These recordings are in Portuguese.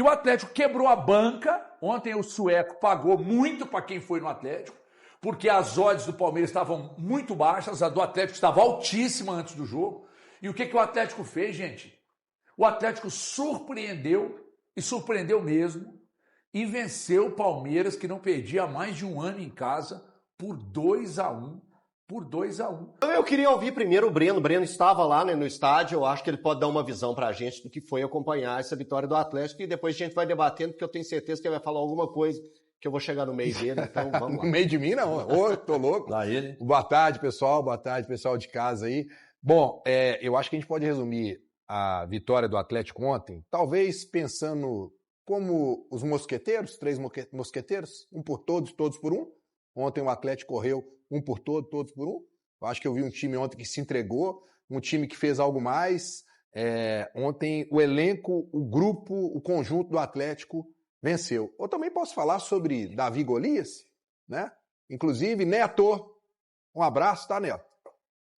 E o Atlético quebrou a banca. Ontem o sueco pagou muito para quem foi no Atlético, porque as odds do Palmeiras estavam muito baixas, a do Atlético estava altíssima antes do jogo. E o que o Atlético fez, gente? O Atlético surpreendeu, e surpreendeu mesmo, e venceu o Palmeiras, que não perdia há mais de um ano em casa, por 2-1. Por 2-1. Eu queria ouvir primeiro o Breno. O Breno estava lá, né, no estádio. Eu acho que ele pode dar uma visão pra gente do que foi acompanhar essa vitória do Atlético. E depois a gente vai debatendo, porque eu tenho certeza que ele vai falar alguma coisa que eu vou chegar no meio dele. Então vamos lá. No meio de mim, não. Ô, tô louco. Lá ele. Boa tarde, pessoal. Boa tarde, pessoal de casa aí. Bom, eu acho que a gente pode resumir a vitória do Atlético ontem, talvez pensando como os mosqueteiros, 3 mosqueteiros, um por todos, todos por um. Ontem o Atlético correu um por todos, todos por um. Eu acho que eu vi um time ontem que se entregou, um time que fez algo mais. Ontem o elenco, o grupo, o conjunto do Atlético venceu. Eu também posso falar sobre Davi Golias, né? Inclusive, Neto, um abraço, tá, Neto?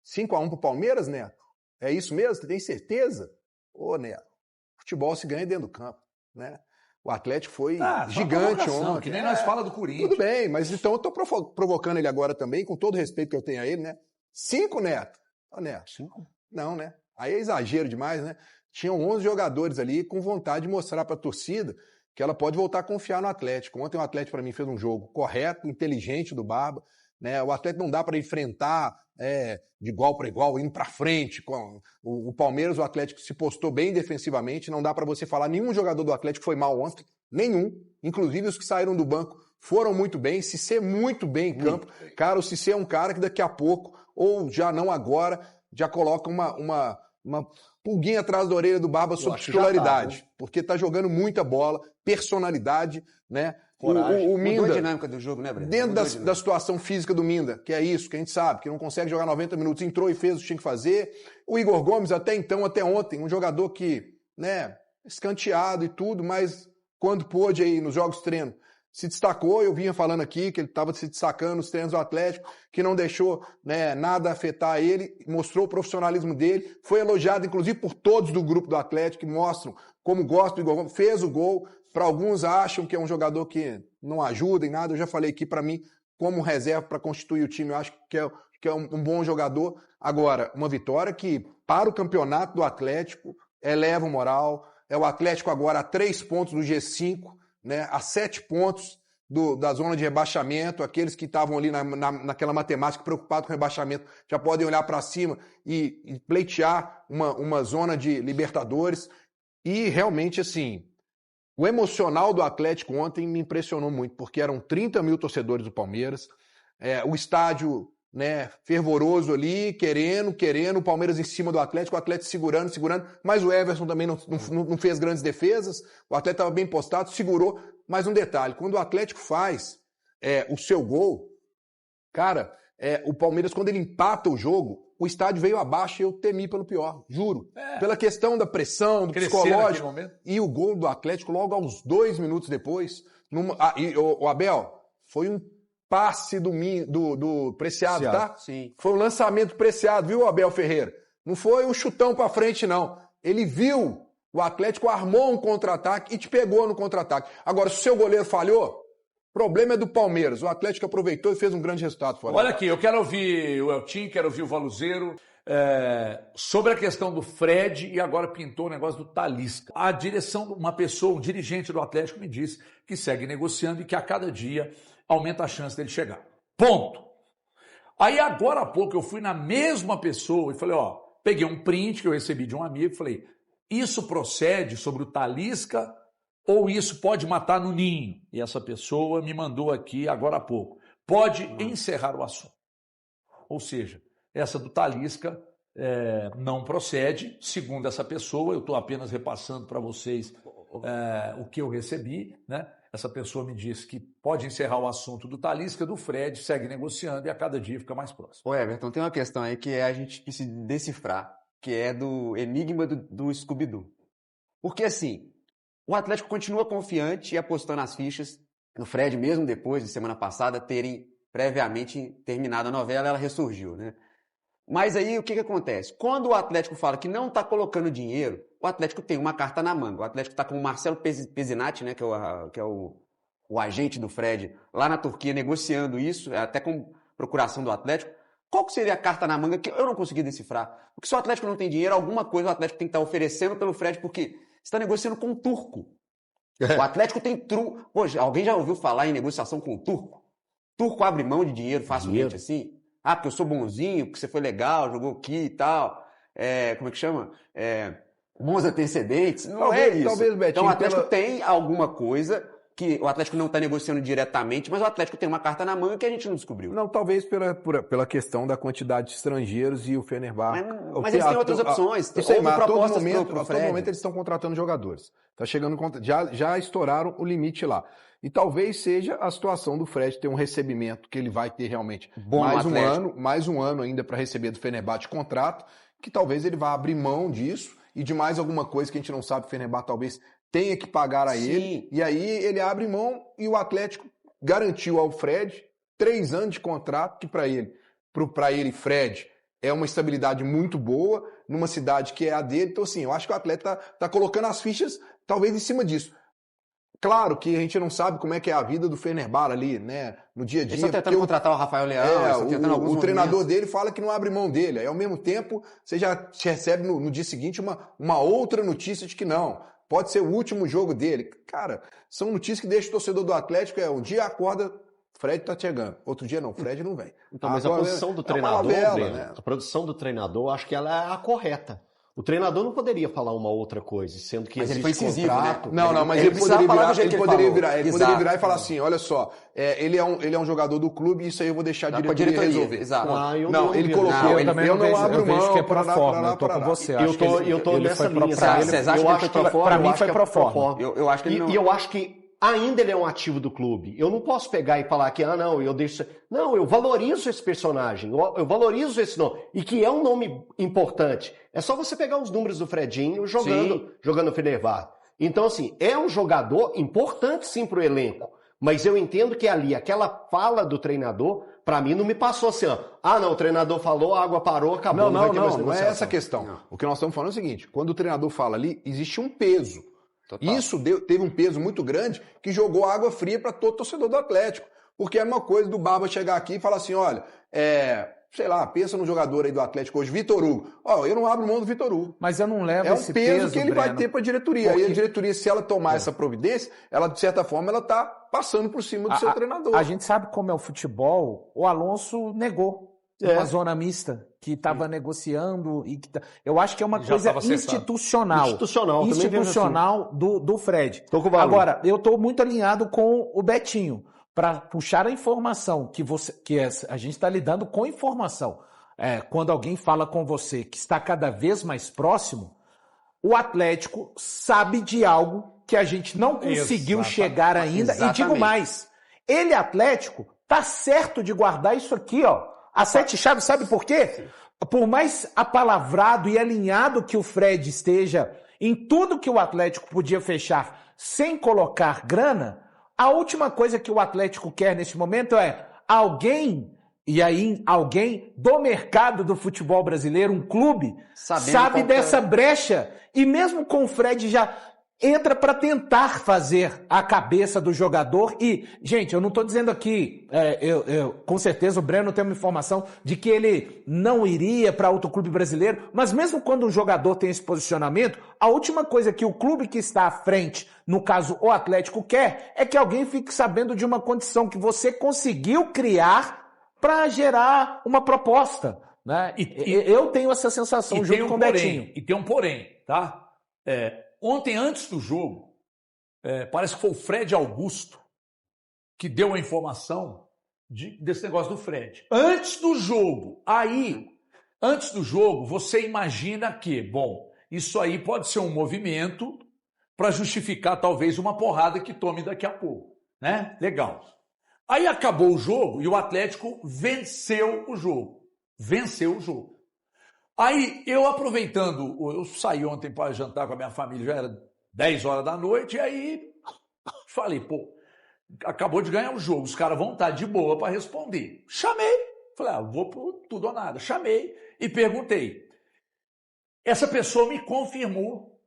5-1 pro Palmeiras, Neto? É isso mesmo? Você tem certeza? Ô, Neto, futebol se ganha dentro do campo, né? O Atlético foi gigante ontem. Que nem nós fala do Corinthians. Tudo bem, mas então eu tô provocando ele agora também, com todo o respeito que eu tenho a ele, né? 5, Neto. Ô, Neto. 5? Não, né? Aí é exagero demais, né? Tinham 11 jogadores ali com vontade de mostrar pra torcida que ela pode voltar a confiar no Atlético. Ontem o Atlético, para mim, fez um jogo correto, inteligente do Barba, né? O Atlético não dá para enfrentar de igual para igual, indo para frente. Com o Palmeiras, o Atlético se postou bem defensivamente, não dá para você falar nenhum jogador do Atlético foi mal ontem, nenhum. Inclusive os que saíram do banco foram muito bem, Cissé muito bem em campo. Cara, o Cissé é um cara que daqui a pouco, ou já não agora, já coloca uma pulguinha atrás da orelha do Barba sobre titularidade, porque tá jogando muita bola, personalidade, né? O Minda, mudou a dinâmica do jogo, né, Breno? Dentro da situação física do Minda, que é isso, que a gente sabe, que não consegue jogar 90 minutos, entrou e fez o que tinha que fazer. O Igor Gomes, até ontem, um jogador que, né, escanteado e tudo, mas quando pôde aí nos jogos treino, se destacou. Eu vinha falando aqui que ele estava se destacando nos treinos do Atlético, que não deixou, né, nada afetar ele, mostrou o profissionalismo dele, foi elogiado inclusive por todos do grupo do Atlético, que mostram como gosta do Igor Gomes, fez o gol. Para alguns acham que é um jogador que não ajuda em nada. Eu já falei aqui, para mim, como reserva para constituir o time, eu acho que é um bom jogador. Agora, uma vitória que, para o campeonato do Atlético, eleva o moral. É o Atlético agora a 3 pontos do G5, né, a 7 pontos da zona de rebaixamento. Aqueles que estavam ali naquela matemática preocupados com o rebaixamento já podem olhar para cima e pleitear uma zona de Libertadores. E realmente, assim, o emocional do Atlético ontem me impressionou muito, porque eram 30 mil torcedores do Palmeiras, o estádio, né, fervoroso ali, querendo, o Palmeiras em cima do Atlético, o Atlético segurando, mas o Everson também não fez grandes defesas, o Atlético estava bem postado, segurou. Mas um detalhe, quando o Atlético faz o seu gol, cara, o Palmeiras, quando ele empata o jogo, o estádio veio abaixo e eu temi pelo pior, juro. Pela questão da pressão, do psicológico. E o gol do Atlético, logo aos 2 minutos depois, o Abel, foi um passe do Preciado, tá? Sim. Foi um lançamento Preciado, viu, Abel Ferreira? Não foi um chutão pra frente, não. Ele viu, o Atlético armou um contra-ataque e te pegou no contra-ataque. Agora, se o seu goleiro falhou, o problema é do Palmeiras. O Atlético aproveitou e fez um grande resultado. Olha aqui, eu quero ouvir o Eltinho, quero ouvir o Valuzeiro sobre a questão do Fred, e agora pintou o negócio do Talisca. A direção, um dirigente do Atlético me disse que segue negociando e que a cada dia aumenta a chance dele chegar. Ponto. Aí agora há pouco eu fui na mesma pessoa e falei, peguei um print que eu recebi de um amigo e falei, isso procede sobre o Talisca ou isso pode matar no ninho? E essa pessoa me mandou aqui agora há pouco. Pode encerrar o assunto. Ou seja, essa do Talisca não procede, segundo essa pessoa. Eu estou apenas repassando para vocês o que eu recebi, né? Essa pessoa me disse que pode encerrar o assunto do Talisca, do Fred, segue negociando e a cada dia fica mais próximo. Ô Everton, tem uma questão aí que a gente quis decifrar, que é do enigma do Scooby-Doo. Porque assim, o Atlético continua confiante e apostando as fichas no Fred, mesmo depois de semana passada terem previamente terminado a novela, ela ressurgiu, né? Mas aí o que acontece? Quando o Atlético fala que não está colocando dinheiro, o Atlético tem uma carta na manga. O Atlético está com o Marcelo Pezinati, né, que é o agente do Fred, lá na Turquia, negociando isso, até com procuração do Atlético. Qual que seria a carta na manga que eu não consegui decifrar? Porque se o Atlético não tem dinheiro, alguma coisa o Atlético tem que estar oferecendo pelo Fred, porque você está negociando com um turco. O Atlético tem Poxa, alguém já ouviu falar em negociação com o turco? Turco abre mão de dinheiro facilmente assim? Ah, porque eu sou bonzinho, porque você foi legal, jogou aqui e tal. Como é que chama? Bons antecedentes. Não é isso. Talvez, Betinho, então o Atlético tem alguma coisa que o Atlético não está negociando diretamente, mas o Atlético tem uma carta na manga que a gente não descobriu. Não, talvez pela questão da quantidade de estrangeiros e o Fenerbahçe. Mas eles têm outras opções. Eu sei, mas a todo Fred. momento eles estão contratando jogadores. Tá chegando, já estouraram o limite lá. E talvez seja a situação do Fred ter um recebimento que ele vai ter realmente bom mais um ano ainda para receber do Fenerbahçe de contrato, que talvez ele vá abrir mão disso e de mais alguma coisa que a gente não sabe, o Fenerbahçe talvez tenha que pagar a ele, e aí ele abre mão e o Atlético garantiu ao Fred 3 anos de contrato, que para ele, Fred, é uma estabilidade muito boa, numa cidade que é a dele. Então, assim, eu acho que o atleta tá colocando as fichas, talvez, em cima disso. Claro que a gente não sabe como é que é a vida do Fenerbahçe ali, né, no dia a dia. Eles estão tentando contratar o Rafael Leão, o treinador dele fala que não abre mão dele. Aí, ao mesmo tempo, você já recebe no dia seguinte uma outra notícia de que não. Pode ser o último jogo dele. Cara, são notícias que deixam o torcedor do Atlético, um dia acorda, Fred tá chegando. Outro dia não, Fred não vem. Então, mas a posição do treinador, né? A posição do treinador, acho que ela é a correta. O treinador não poderia falar uma outra coisa, sendo que mas existe ele foi incisivo, contrato. né? Não, mas ele poderia virar e falar assim, olha só, ele é um jogador do clube e isso aí eu vou deixar a diretoria resolver. Exato. Ele colocou, eu não abro mão, que é pro forma, eu tô com você. Eu tô nessa linha. Vocês acham que foi pro forma? Pra mim foi pro forma. Eu acho que ele não... E eu acho que ainda ele é um ativo do clube. Eu não posso pegar e falar que, eu deixo... Não, eu valorizo esse personagem, eu valorizo esse nome, e que é um nome importante. É só você pegar os números do Fredinho jogando Fenerbahçe. Então, assim, é um jogador importante, sim, pro elenco. Mas eu entendo que ali, aquela fala do treinador, pra mim, não me passou assim, o treinador falou, a água parou, acabou. Não é essa a questão. Não. O que nós estamos falando é o seguinte, quando o treinador fala ali, existe um peso. Total. Isso teve um peso muito grande que jogou água fria para todo torcedor do Atlético. Porque é uma coisa do Barba chegar aqui e falar assim, olha, sei lá, pensa no jogador aí do Atlético hoje, Vitor Hugo. Eu não abro mão do Vitor Hugo. Mas eu não levo esse peso. É um peso que ele vai ter para a diretoria. Porque... Aí a diretoria, se ela tomar essa providência, ela, de certa forma, ela está passando por cima do seu treinador. A gente sabe como é o futebol. O Alonso negou uma zona mista que estava negociando. Eu acho que é uma coisa institucional. Institucional do Fred. Agora, eu estou muito alinhado com o Betinho. Para puxar a informação a gente está lidando com informação. Quando alguém fala com você que está cada vez mais próximo, o Atlético sabe de algo que a gente não conseguiu chegar ainda. Exatamente. E digo mais, ele, Atlético, tá certo de guardar isso aqui, a 7 chaves, sabe por quê? Por mais apalavrado e alinhado que o Fred esteja em tudo que o Atlético podia fechar sem colocar grana, a última coisa que o Atlético quer nesse momento é alguém do mercado do futebol brasileiro, um clube, sabe dessa brecha. E mesmo com o Fred já entra para tentar fazer a cabeça do jogador. E, gente, eu não estou dizendo aqui, com certeza o Breno tem uma informação de que ele não iria para outro clube brasileiro, mas mesmo quando um jogador tem esse posicionamento, a última coisa que o clube que está à frente, no caso o Atlético, quer é que alguém fique sabendo de uma condição que você conseguiu criar para gerar uma proposta. Né? Eu tenho essa sensação junto com o Betinho. E tem um porém, tá? Ontem, antes do jogo, parece que foi o Fred Augusto que deu a informação desse negócio do Fred. Antes do jogo. Antes do jogo, você imagina que, isso aí pode ser um movimento para justificar talvez uma porrada que tome daqui a pouco, né? Legal. Aí acabou o jogo e o Atlético venceu o jogo. Aí, eu saí ontem para jantar com a minha família, já era 10 horas da noite, e aí falei, acabou de ganhar o jogo, os caras vão estar de boa para responder. Chamei, falei, vou por tudo ou nada. Chamei e perguntei. Essa pessoa me confirmou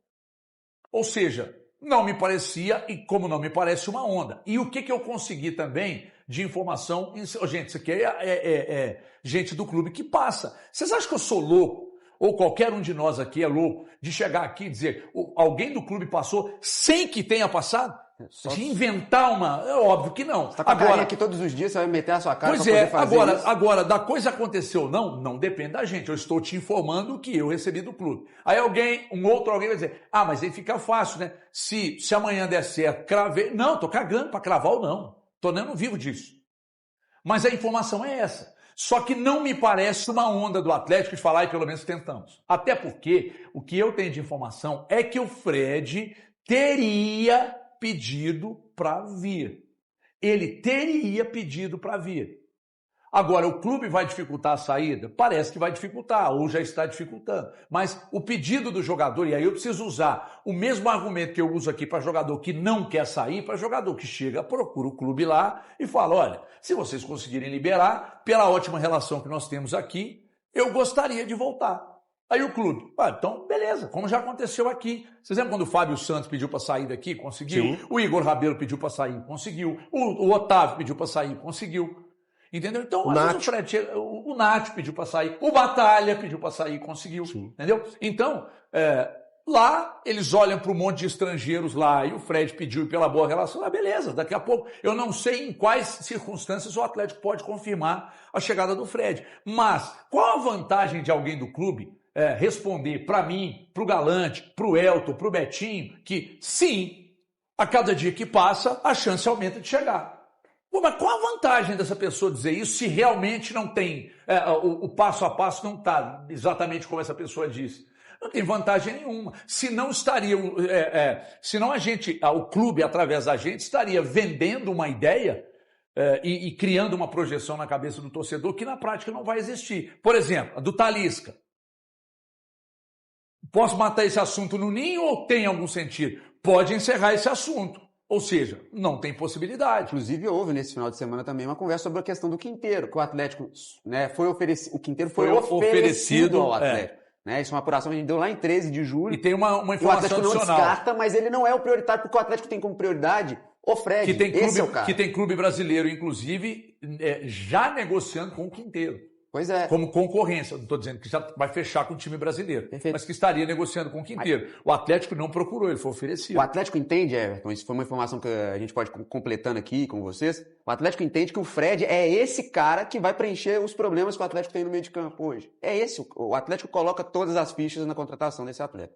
Ou seja, não me parecia, e como não me parece, uma onda. E o que eu consegui também de informação? Gente, isso aqui é gente do clube que passa. Vocês acham que eu sou louco? Ou qualquer um de nós aqui é louco de chegar aqui e dizer alguém do clube passou sem que tenha passado? De inventar uma... É óbvio que não. Você tá com agora aqui todos os dias, você vai meter a sua cara pra poder fazer isso. Agora, da coisa acontecer ou não depende da gente. Eu estou te informando que eu recebi do clube. Aí um outro alguém vai dizer, mas aí fica fácil, né? Se amanhã der certo, cravei... Não, tô cagando pra cravar ou não. Não vivo disso. Mas a informação é essa. Só que não me parece uma onda do Atlético de falar e pelo menos tentamos. Até porque o que eu tenho de informação é que o Fred teria pedido para vir. Ele teria pedido para vir. Agora, o clube vai dificultar a saída? Parece que vai dificultar, ou já está dificultando. Mas o pedido do jogador, e aí eu preciso usar o mesmo argumento que eu uso aqui para jogador que não quer sair, para jogador que chega, procura o clube lá e fala, olha, se vocês conseguirem liberar, pela ótima relação que nós temos aqui, eu gostaria de voltar. Aí o clube, então beleza, como já aconteceu aqui. Vocês lembram quando o Fábio Santos pediu para sair daqui? Conseguiu. Sim. O Igor Rabelo pediu para sair? Conseguiu. O Otávio pediu para sair? Conseguiu. Entendeu? Então, o Nath pediu para sair, o Batalha pediu para sair, conseguiu. Sim. Entendeu? Então, lá eles olham para um monte de estrangeiros lá e o Fred pediu pela boa relação, beleza, daqui a pouco, eu não sei em quais circunstâncias o Atlético pode confirmar a chegada do Fred. Mas qual a vantagem de alguém do clube responder para mim, para o Galante, para o Elton, para o Betinho, que sim, a cada dia que passa, a chance aumenta de chegar. Mas qual a vantagem dessa pessoa dizer isso se realmente não tem, o passo a passo não está exatamente como essa pessoa disse? Não tem vantagem nenhuma. Senão senão o clube, através da gente, estaria vendendo uma ideia e criando uma projeção na cabeça do torcedor que na prática não vai existir. Por exemplo, a do Talisca. Posso matar esse assunto no ninho ou tem algum sentido? Pode encerrar esse assunto. Ou seja, não tem possibilidade. Inclusive, houve nesse final de semana também uma conversa sobre a questão do Quinteiro, que o Atlético, foi oferecido, o Quinteiro foi oferecido ao Atlético. Isso é uma apuração que a gente deu lá em 13 de julho. E tem uma informação o Atlético adicional. Não descarta, mas ele não é o prioritário, porque o Atlético tem como prioridade o Fred. Esse é o cara. Que tem clube brasileiro, inclusive, já negociando com o Quinteiro. Pois é. Como concorrência. Não estou dizendo que já vai fechar com o time brasileiro. Perfeito. Mas que estaria negociando com o Quinteiro. O Atlético não procurou, ele foi oferecido. O Atlético entende, Everton, isso foi uma informação que a gente pode ir completando aqui com vocês. O Atlético entende que o Fred é esse cara que vai preencher os problemas que o Atlético tem no meio de campo hoje. É esse. O Atlético coloca todas as fichas na contratação desse atleta.